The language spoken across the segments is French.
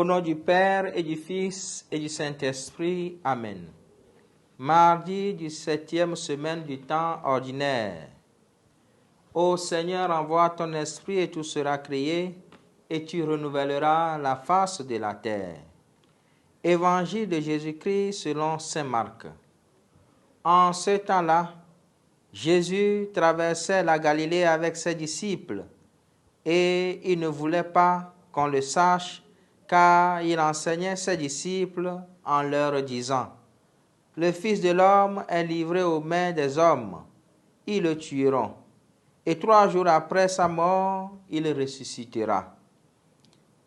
Au nom du Père et du Fils et du Saint-Esprit. Amen. Mardi du 7e semaine du temps ordinaire. Ô Seigneur, envoie ton esprit et tout sera créé, et tu renouvelleras la face de la terre. Évangile de Jésus-Christ selon saint Marc. En ce temps-là, Jésus traversait la Galilée avec ses disciples, et il ne voulait pas qu'on le sache, car il enseignait ses disciples en leur disant: le Fils de l'homme est livré aux mains des hommes, ils le tueront, et 3 jours après sa mort, il ressuscitera.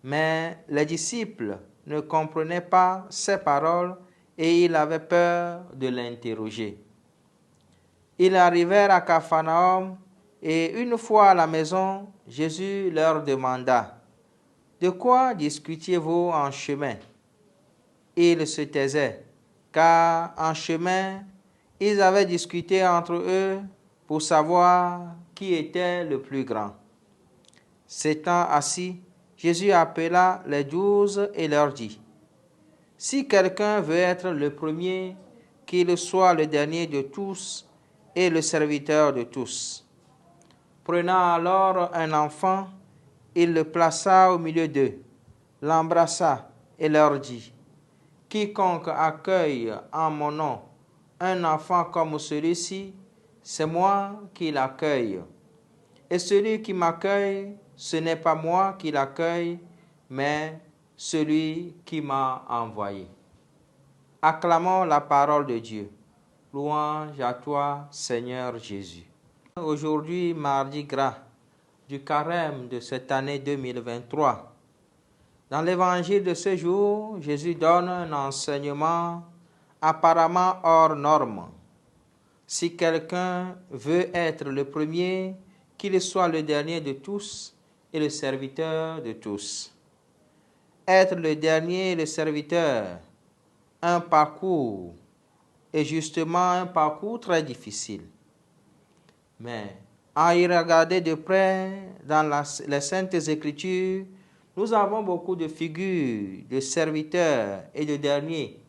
Mais les disciples ne comprenaient pas ces paroles et ils avaient peur de l'interroger. Ils arrivèrent à Capharnaüm et une fois à la maison, Jésus leur demanda: de quoi discutiez-vous en chemin? Ils se taisaient, car en chemin, ils avaient discuté entre eux pour savoir qui était le plus grand. S'étant assis, Jésus appela les 12 et leur dit: si quelqu'un veut être le premier, qu'il soit le dernier de tous et le serviteur de tous. Prenant alors un enfant, il le plaça au milieu d'eux, l'embrassa et leur dit: quiconque accueille en mon nom un enfant comme celui-ci, c'est moi qui l'accueille. Et celui qui m'accueille, ce n'est pas moi qui l'accueille, mais celui qui m'a envoyé. Acclamons la parole de Dieu. Louange à toi, Seigneur Jésus. Aujourd'hui, mardi gras du carême de cette année 2023. Dans l'évangile de ce jour, Jésus donne un enseignement apparemment hors norme. Si quelqu'un veut être le premier, qu'il soit le dernier de tous et le serviteur de tous. Être le dernier et le serviteur, un parcours, et justement un parcours très difficile. Mais à y regarder de près dans les Saintes Écritures, nous avons beaucoup de figures de serviteurs et de derniers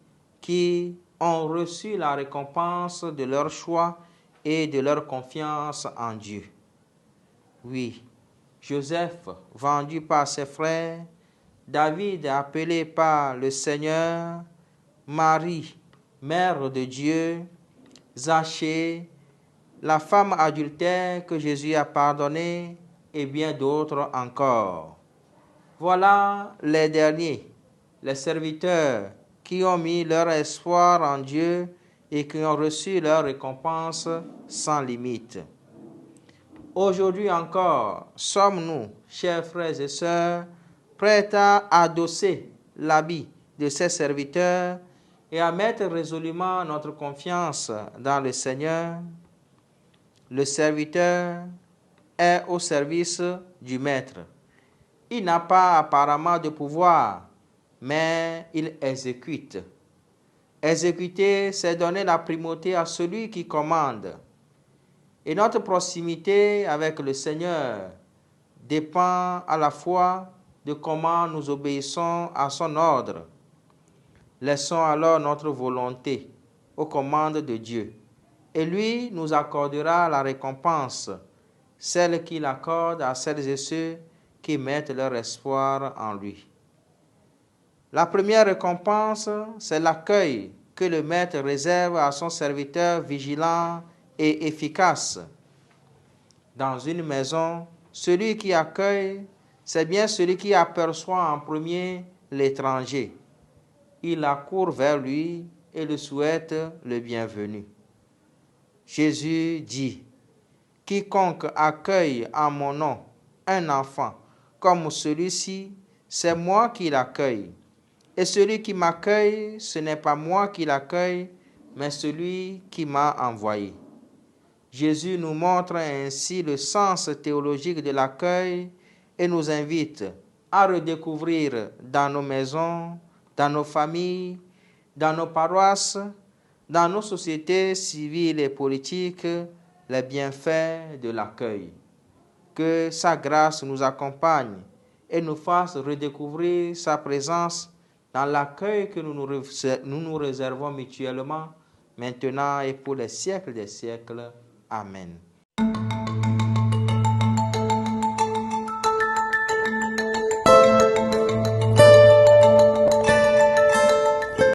qui ont reçu la récompense de leur choix et de leur confiance en Dieu. Oui, Joseph, vendu par ses frères, David, appelé par le Seigneur, Marie, mère de Dieu, Zachée, la femme adultère que Jésus a pardonnée, et bien d'autres encore. Voilà les derniers, les serviteurs qui ont mis leur espoir en Dieu et qui ont reçu leur récompense sans limite. Aujourd'hui encore, sommes-nous, chers frères et sœurs, prêts à adosser l'habit de ces serviteurs et à mettre résolument notre confiance dans le Seigneur? Le serviteur est au service du Maître. Il n'a pas apparemment de pouvoir, mais il exécute. Exécuter, c'est donner la primauté à celui qui commande. Et notre proximité avec le Seigneur dépend à la fois de comment nous obéissons à son ordre. Laissons alors notre volonté aux commandes de Dieu, et lui nous accordera la récompense, celle qu'il accorde à celles et ceux qui mettent leur espoir en lui. La première récompense, c'est l'accueil que le Maître réserve à son serviteur vigilant et efficace. Dans une maison, celui qui accueille, c'est bien celui qui aperçoit en premier l'étranger. Il accourt vers lui et le souhaite le bienvenu. Jésus dit: quiconque accueille en mon nom un enfant comme celui-ci, c'est moi qui l'accueille. Et celui qui m'accueille, ce n'est pas moi qui l'accueille, mais celui qui m'a envoyé. Jésus nous montre ainsi le sens théologique de l'accueil et nous invite à redécouvrir dans nos maisons, dans nos familles, dans nos paroisses, dans nos sociétés civiles et politiques, les bienfaits de l'accueil. Que sa grâce nous accompagne et nous fasse redécouvrir sa présence dans l'accueil que nous nous réservons mutuellement, maintenant et pour les siècles des siècles. Amen.